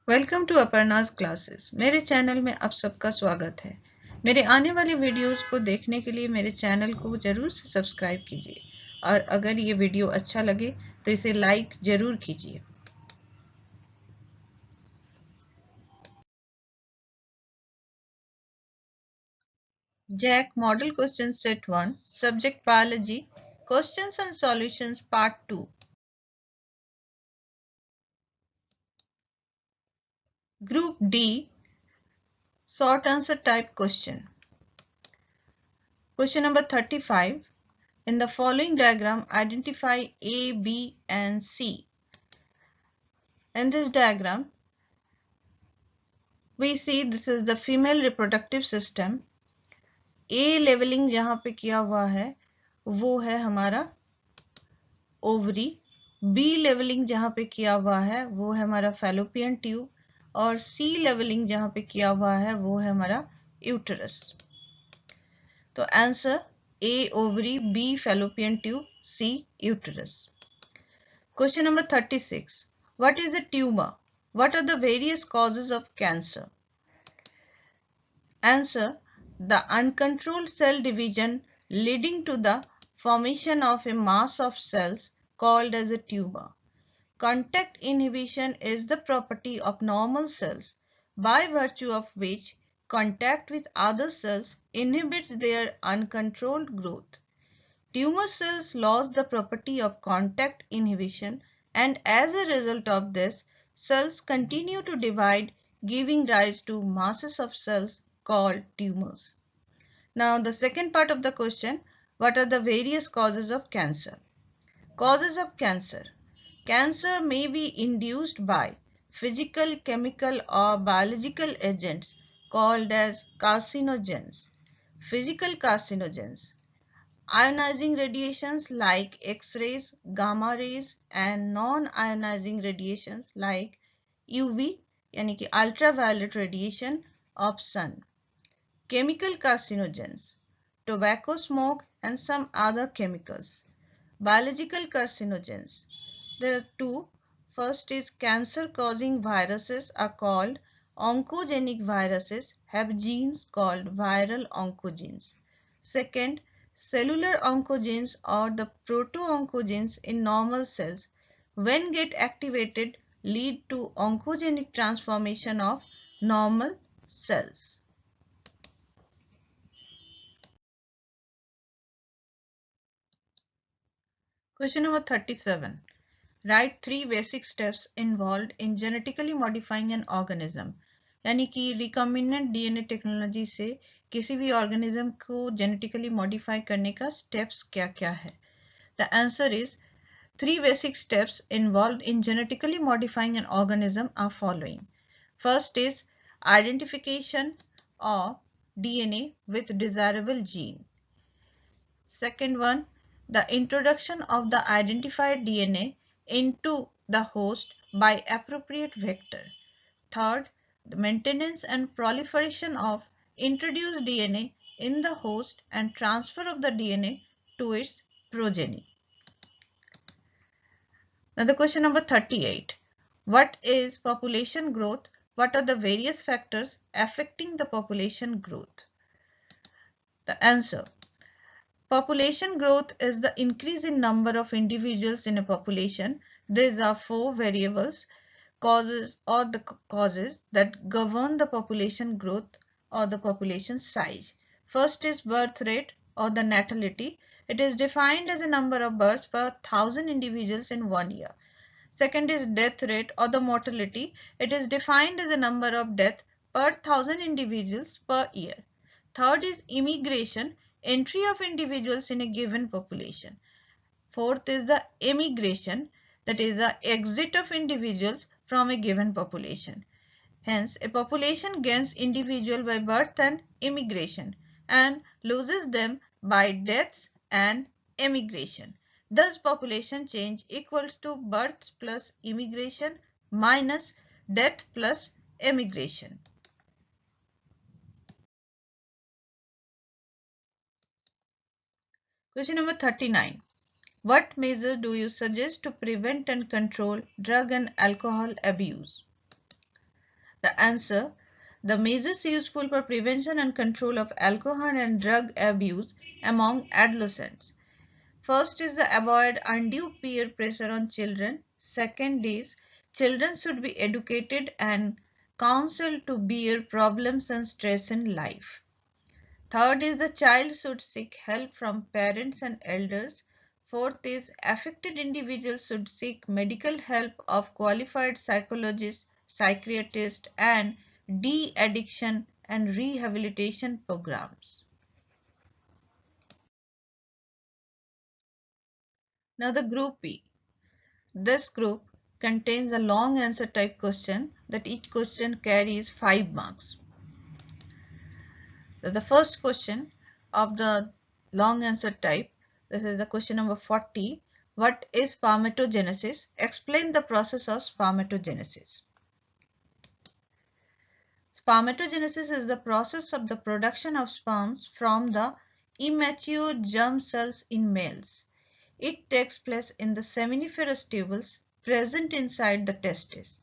Welcome to Aparna's classes. मेरे channel में आप सबका स्वागत है। मेरे आने वाली वीडियोस को देखने के लिए मेरे चैनल को जरूर से सब्सक्राइब कीजिए और अगर ये वीडियो अच्छा लगे तो इसे लाइक जरूर कीजिए। JAC model question set 1 subject biology questions and solutions part 2 group D short answer type question. Question number 35. In the following diagram, identify A, B and C. In this diagram, we see this is the female reproductive system. A leveling जहाँ पे किया हुआ है वो है हमारा ovary, B leveling जहाँ पे किया हुआ है वो है हमारा फैलोपियन ट्यूब और C leveling जहाँ पे किया हुआ है वो है हमारा यूटरस। तो answer A ovary, B fallopian tube, C uterus. Question number 36. What is a tumor? What are the various causes of cancer? Answer. The uncontrolled cell division leading to the formation of a mass of cells called as a tumor. Contact inhibition is the property of normal cells by virtue of which contact with other cells inhibits their uncontrolled growth. Tumor cells lost the property of contact inhibition and as a result of this, cells continue to divide, giving rise to masses of cells called tumors. Now the second part of the question, what are the various causes of cancer? Causes of cancer. Cancer may be induced by physical, chemical or biological agents called as carcinogens. Physical carcinogens. Ionizing radiations like X-rays, gamma rays and non-ionizing radiations like UV यानी कि ultraviolet radiation of sun. Chemical carcinogens, tobacco smoke and some other chemicals. Biological carcinogens. There are two. First is cancer causing viruses are called oncogenic viruses, have genes called viral oncogenes. Second, cellular oncogenes or the proto-oncogenes in normal cells when get activated lead to oncogenic transformation of normal cells. Question number 37. Write 3 basic steps involved in genetically modifying an organism. यानी कि recombinant DNA technology से किसी भी organism को genetically modify करने का steps क्या क्या है? The answer is 3 basic steps involved in genetically modifying an organism are following. First is identification of DNA with desirable gene. Second one, the introduction of the identified DNA into the host by appropriate vector. Third, the maintenance and proliferation of introduced DNA in the host and transfer of the DNA to its progeny. Now the question number 38. What is population growth? What are the various factors affecting the population growth? The answer. Population growth is the increase in number of individuals in a population. These are 4 variables, causes that govern the population growth or the population size. First is birth rate or the natality. It is defined as a number of births per 1,000 individuals in 1 year. Second is death rate or the mortality. It is defined as a number of deaths per 1,000 individuals per year. Third is immigration, entry of individuals in a given population. Fourth is the emigration, that is the exit of individuals from a given population. Hence, a population gains individual by birth and immigration and loses them by deaths and emigration. Thus, population change equals to births plus immigration minus death plus emigration. Question number 39. What measures do you suggest to prevent and control drug and alcohol abuse? The answer: the measures useful for prevention and control of alcohol and drug abuse among adolescents. First is the avoid undue peer pressure on children. Second is children should be educated and counseled to bear problems and stress in life. Third is the child should seek help from parents and elders. Fourth is affected individuals should seek medical help of qualified psychologists, psychiatrists, and de-addiction and rehabilitation programs. Now the group B. This group contains a long answer type question that each question carries 5 marks. So the first question of the long answer type, this is the question number 40. What is spermatogenesis? Explain the process of spermatogenesis. Spermatogenesis is the process of the production of sperms from the immature germ cells in males. It takes place in the seminiferous tubules present inside the testis.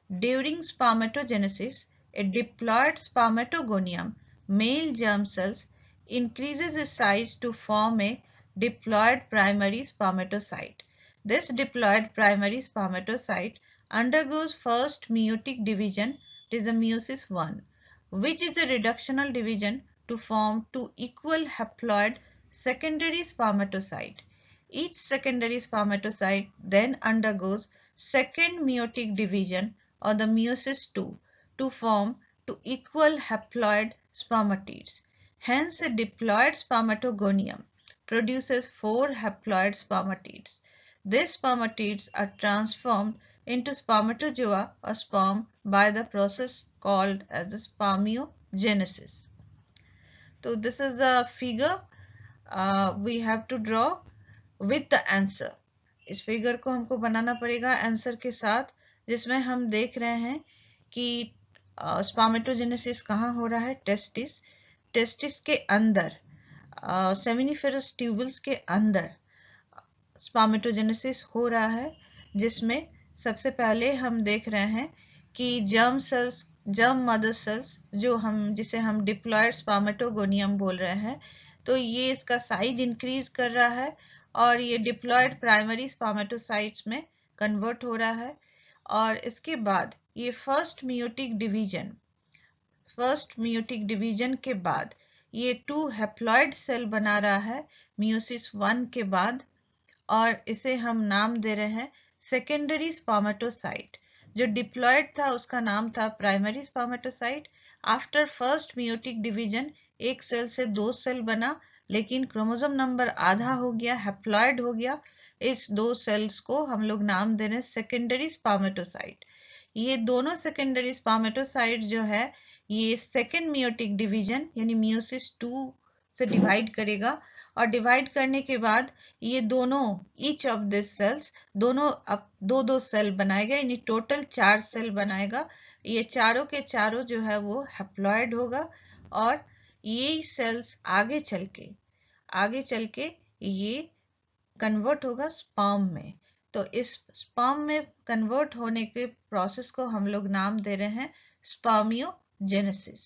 During spermatogenesis, a diploid spermatogonium, male germ cells, increases its size to form a diploid primary spermatocyte. This diploid primary spermatocyte undergoes first meiotic division, it is the meiosis I, which is a reductional division to form two equal haploid secondary spermatocyte. Each secondary spermatocyte then undergoes second meiotic division or the meiosis II to form two equal haploid spermatids. Hence, a diploid spermatogonium produces 4 haploid spermatids. These spermatids are transformed into spermatozoa or sperm by the process called as the spermiogenesis. So this is a figure we have to draw with the answer. इस figure को हमको बनाना पड़ेगा answer के साथ, जिसमें हम देख रहे हैं कि स्पर्मेटोजेनेसिस कहाँ हो रहा है, टेस्टिस, टेस्टिस के अंदर सेमिनिफेरस ट्यूबल्स के अंदर स्पर्मेटोजेनेसिस हो रहा है, जिसमें सबसे पहले हम देख रहे हैं कि germ cells, germ mother cells जिसे हम डिप्लॉयड स्पर्मेटोगोनियम बोल रहे हैं, तो ये इसका साइज इंक्रीज कर रहा है और ये डिप्लॉयड प्राइमरी स्पर्मेटोसाइट्स में कन्वर्ट हो रहा है। और इसके बाद ये फर्स्ट मियोटिक डिवीजन के बाद ये 2 हैप्लॉयड सेल बना रहा है मियोसिस 1 के बाद, और इसे हम नाम दे रहे हैं सेकेंडरी स्पर्मेटोसाइट। जो डिप्लॉयड था उसका नाम था primary spermatocyte. After first meiotic division एक सेल से 2 सेल बना, लेकिन क्रोमोसोम नंबर आधा हो गया, हैप्लॉयड हो गया। इस 2 सेल्स को हम लोग नाम दे रहे हैं सेकेंडरी स्पर्मेटोसाइट। ये दोनों सेकेंडरी स्पर्मेटोसाइट जो है ये सेकेंड मियोटिक डिवीजन यानी मियोसिस 2 से डिवाइड करेगा, और डिवाइड करने के बाद ये दोनों ईच ऑफ दिस सेल्स दोनों अब 2-2 सेल बनाएगा, यानी टोटल 4 सेल बनाएगा। ये चारों के चारों जो है वो हैप्लॉयड होगा, और ये सेल्स आगे चल के ये कन्वर्ट होगा स्पर्म में। तो इस स्पर्म में कन्वर्ट होने के प्रोसेस को हम लोग नाम दे रहे हैं स्पर्मियोजेनेसिस।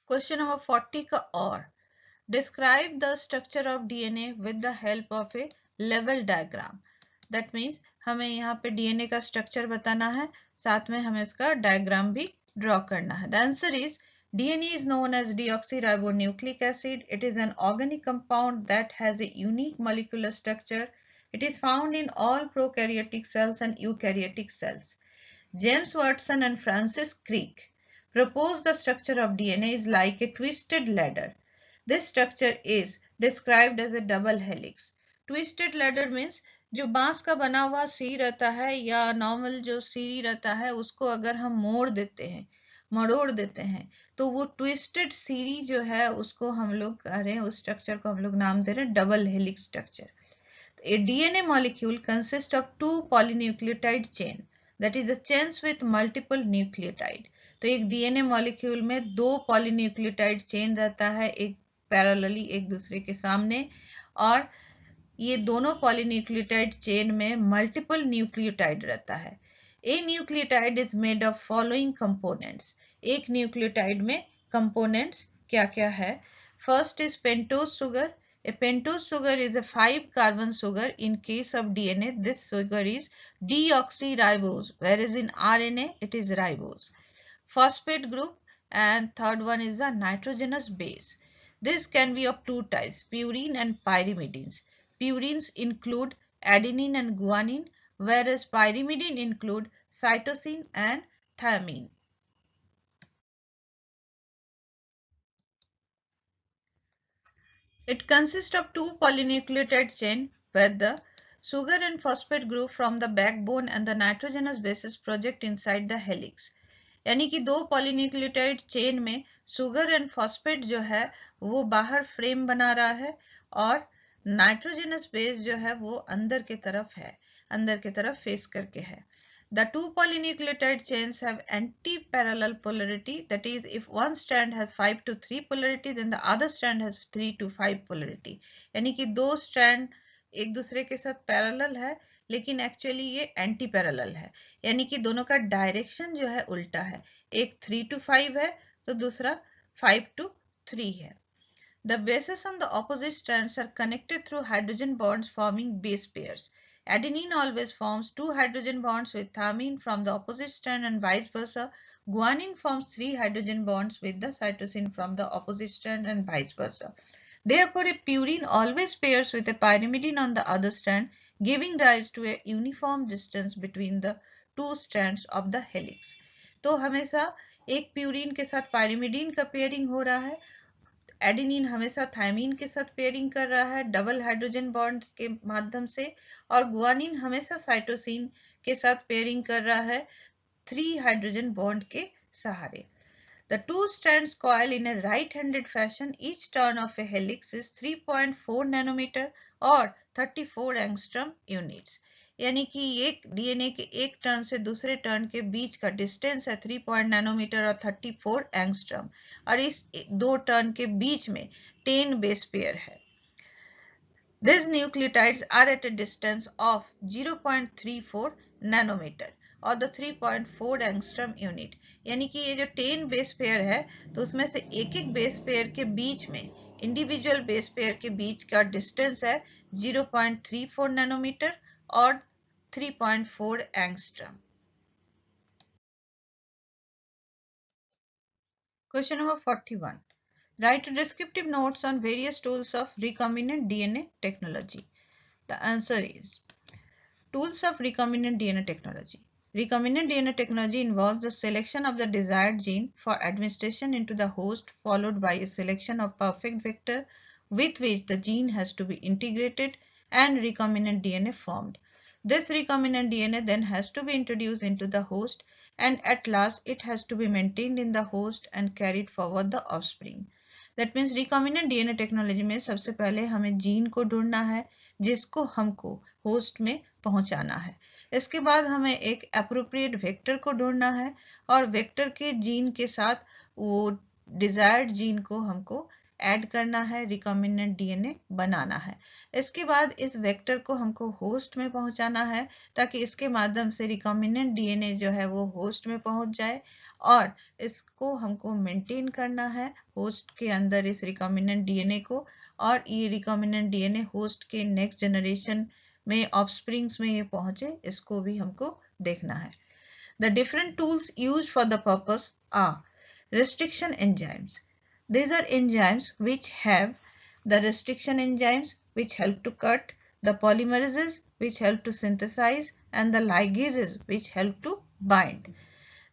क्वेश्चन नंबर 40 का और, describe the structure of DNA with the help of A level diagram. That means हमें यहाँ पे डीएनए का स्ट्रक्चर बताना है, साथ में हमें इसका डायग्राम भी ड्रॉ करना है। The answer is DNA is known as deoxyribonucleic acid. It is an organic compound that has a unique molecular structure. It is found in all prokaryotic cells and eukaryotic cells. James Watson and Francis Crick proposed the structure of DNA is like a twisted ladder. This structure is described as a double helix. Twisted ladder means जो बांस का बना हुआ सीढ़ी रहता है या normal जो सीढ़ी रहता है उसको अगर हम मरोड़ देते हैं तो वो ट्विस्टेड सीढ़ी जो है उसको हम लोग कह रहे हैं, उस स्ट्रक्चर को हम लोग नाम दे रहे हैं double helix structure. A DNA molecule consists of 2 polynucleotide chain, that is the chains with multiple nucleotide. तो एक DNA मॉलिक्यूल में 2 polynucleotide chain रहता है, एक पैरेलली एक दूसरे के सामने, और ये दोनों पॉलीन्यूक्लियोटाइड चेन में मल्टीपल न्यूक्लियोटाइड रहता है। A nucleotide is made of following components. एक न्यूक्लियोटाइड में कंपोनेंट्स क्या क्या है? First is pentose sugar. A pentose sugar is a 5-carbon sugar. In case of DNA, this sugar is deoxyribose, whereas in RNA, it is ribose. Phosphate group, and third one is a nitrogenous base. This can be of two types, purine and pyrimidines. Purines include adenine and guanine, whereas pyrimidine include cytosine and thymine. It consists of two polynucleotide chain where the sugar and phosphate group from the backbone and the nitrogenous bases project inside the helix. यानी कि दो polynucleotide chain में sugar and phosphate जो है वो बाहर frame बना रहा है और नाइट्रोजनस बेस जो है वो अंदर की तरफ है, अंदर की तरफ फेस करके है. The two polynucleotide chains have anti-parallel polarity. That is, if one strand has 5 to 3 polarity, then the other strand has 3 to 5 polarity. यानी कि दो strand एक दूसरे के साथ पैरेलल है, लेकिन एक्चुअली ये एंटी पैरेलल है, यानी कि दोनों का डायरेक्शन जो है उल्टा है. एक 3 to 5 है तो दूसरा 5 to 3 है. The bases on the opposite strands are connected through hydrogen bonds forming base pairs. Adenine always forms 2 hydrogen bonds with thymine from the opposite strand and vice versa. Guanine forms 3 hydrogen bonds with the cytosine from the opposite strand and vice versa. Therefore, a purine always pairs with a pyrimidine on the other strand, giving rise to a uniform distance between the two strands of the helix. तो हमेशा एक purine के साथ pyrimidine का pairing हो रहा है, adenine हमेशा थायमीन के साथ पेयरिंग कर रहा है डबल हाइड्रोजन बॉन्ड के माध्यम से, और गुआनिन हमेशा साइटोसिन के साथ पेयरिंग कर रहा है 3 हाइड्रोजन बॉन्ड के सहारे. The two strands coil in a right-handed fashion. Each turn of a helix is 3.4 nanometer or 34 angstrom units. यानी कि एक डीएनए के एक टर्न से दूसरे टर्न के बीच का डिस्टेंस है 3 नैनोमीटर और 34 एंगस्ट्रम, और इस दो टर्न के बीच में 10 बेस पेयर है. These nucleotides are at a distance of 0.34 nanometer और द 3.4 एंगस्ट्रम यूनिट. यानी कि ये जो 10 बेस पेयर है तो उसमें से एक एक बेस पेयर के बीच में, इंडिविजुअल बेस पेयर के बीच का डिस्टेंस है 0.34 नैनोमीटर और 3.4 angstrom. Question number 41. Write descriptive notes on various tools of recombinant DNA technology. The answer is tools of recombinant DNA technology. Recombinant DNA technology involves the selection of the desired gene for administration into the host, followed by a selection of perfect vector with which the gene has to be integrated and recombinant DNA formed. This recombinant DNA then has to be introduced into the host, and at last it has to be maintained in the host and carried forward the offspring. That means recombinant DNA technology में सबसे पहले हमें gene को ढूंढना है जिसको हमको host में पहुंचाना है. इसके बाद हमें एक एप्रोप्रिएट वेक्टर को ढूंढना है और वेक्टर के जीन के साथ वो डिजायर्ड जीन को हमको ऐड करना है, रिकॉम्बिनेंट डीएनए बनाना है. इसके बाद इस वेक्टर को हमको होस्ट में पहुंचाना है ताकि इसके माध्यम से रिकॉम्बिनेंट डीएनए जो है वो होस्ट में पहुंच जाए, और इसको हमको मेंटेन करना है होस्ट के अंदर इस रिकॉम्बिनेंट डीएनए को, और ये रिकॉम्बिनेंट डीएनए होस्ट के नेक्स्ट जनरेशन में ऑफस्प्रिंग्स में ये पहुंचे, इसको भी हमको देखना है. The different tools used for the purpose are restriction enzymes. These are enzymes which have the restriction enzymes which help to cut, the polymerases which help to synthesize, and the ligases which help to bind.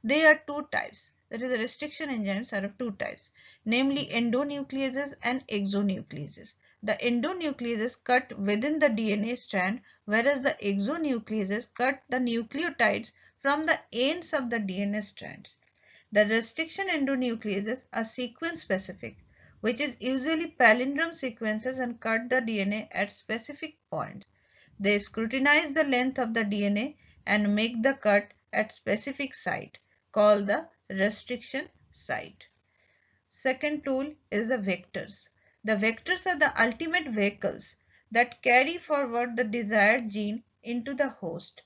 They are two types. That is, the restriction enzymes are of two types, namely endonucleases and exonucleases. The endonucleases cut within the DNA strand, whereas the exonucleases cut the nucleotides from the ends of the DNA strands. The restriction endonucleases are sequence specific, which is usually palindrome sequences, and cut the DNA at specific points. They scrutinize the length of the DNA and make the cut at specific site, called the restriction site. Second tool is the vectors. The vectors are the ultimate vehicles that carry forward the desired gene into the host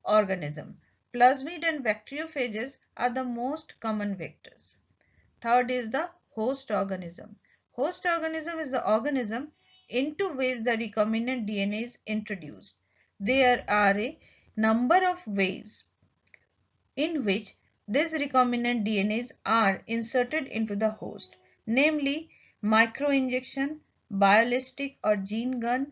organism. Plasmid and bacteriophages are the most common vectors. Third is the host organism. Host organism is the organism into which the recombinant DNA is introduced. There are a number of ways in which these recombinant DNAs are inserted into the host, namely microinjection, bioelastic or gene gun,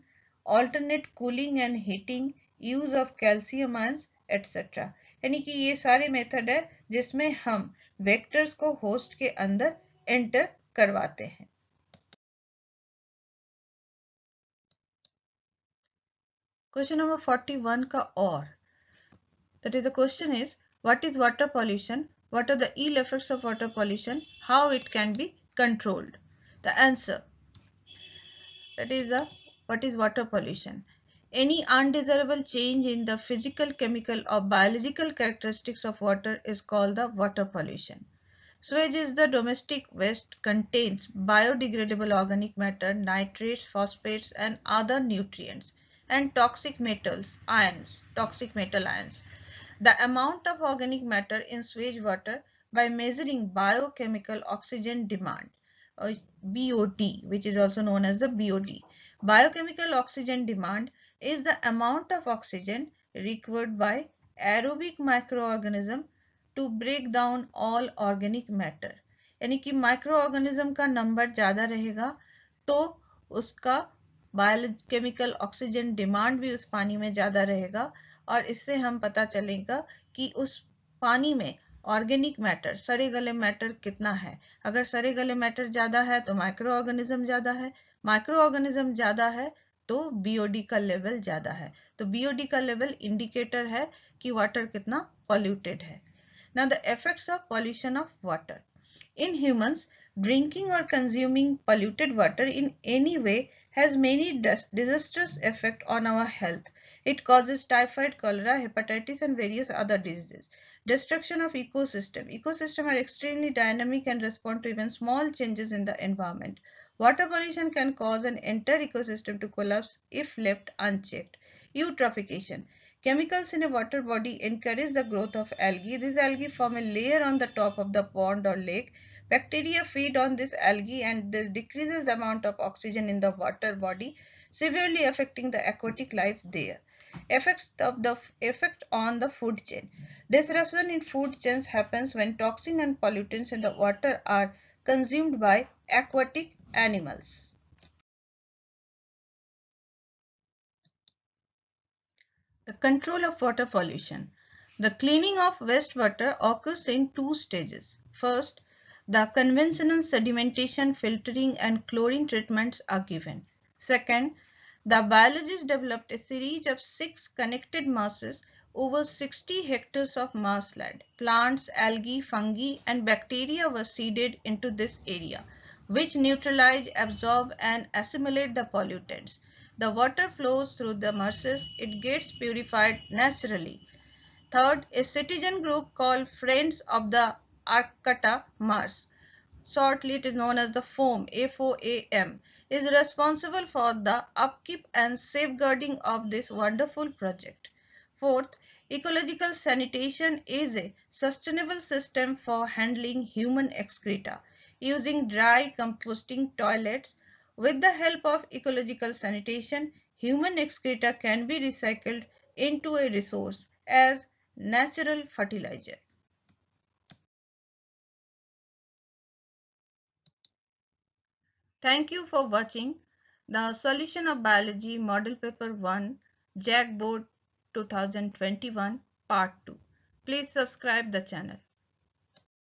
alternate cooling and heating, use of calcium ions, etc. यानी कि ये सारे method है जिसमें हम vectors को host के अंदर एंटर करवाते हैं. Question number 41 का और. That is, the question is, what is water pollution? What are the ill effects of water pollution? How it can be controlled? The answer, that is, what is water pollution? Any undesirable change in the physical, chemical or biological characteristics of water is called the water pollution. Sewage is the domestic waste, contains biodegradable organic matter, nitrates, phosphates and other nutrients, and toxic metals, ions, toxic metal ions. The amount of organic matter in sewage water by measuring biochemical oxygen demand, or BOD, which is also known as the BOD. Biochemical oxygen demand is the amount of oxygen required by aerobic microorganism to break down all organic matter. यानी कि microorganism का number ज़्यादा रहेगा तो उसका biochemical oxygen demand भी उस पानी में ज़्यादा रहेगा और इससे हम पता चलेगा कि उस पानी में ऑर्गेनिक मैटर, सड़े गले मैटर कितना है. अगर सड़े गले मैटर ज़्यादा है तो माइक्रो ऑर्गेनिज्म ज़्यादा है, माइक्रो ऑर्गेनिज्म ज़्यादा है तो बीओडी का लेवल ज़्यादा है. तो बीओडी का लेवल इंडिकेटर है कि वाटर कितना पॉल्यूटेड है. Now the effects of pollution of water. In humans, drinking or consuming polluted water in any way has many disastrous effects on our health. It causes typhoid, cholera, hepatitis and various other diseases. Destruction of ecosystem. Ecosystems are extremely dynamic and respond to even small changes in the environment. Water pollution can cause an entire ecosystem to collapse if left unchecked. Eutrophication. Chemicals in a water body encourage the growth of algae. These algae form a layer on the top of the pond or lake. Bacteria feed on this algae and this decreases the amount of oxygen in the water body, severely affecting the aquatic life there. Effect on the food chain. Disruption in food chains happens when toxin and pollutants in the water are consumed by aquatic animals. The control of water pollution. The cleaning of wastewater occurs in two stages. First, the conventional sedimentation, filtering and chlorine treatments are given. Second, the biologists developed a series of 6 connected masses over 60 hectares of marshland. Plants, algae, fungi and bacteria were seeded into this area, which neutralize, absorb and assimilate the pollutants. The water flows through the masses, it gets purified naturally. Third, a citizen group called Friends of the Arcata Marsh, shortly it is known as the FOAM, FOAM, is responsible for the upkeep and safeguarding of this wonderful project. Fourth, ecological sanitation is a sustainable system for handling human excreta using dry composting toilets. With the help of ecological sanitation, human excreta can be recycled into a resource as natural fertilizer. Thank you for watching the Solution of Biology Model Paper 1 JAG Board 2021 Part 2. Please subscribe the channel.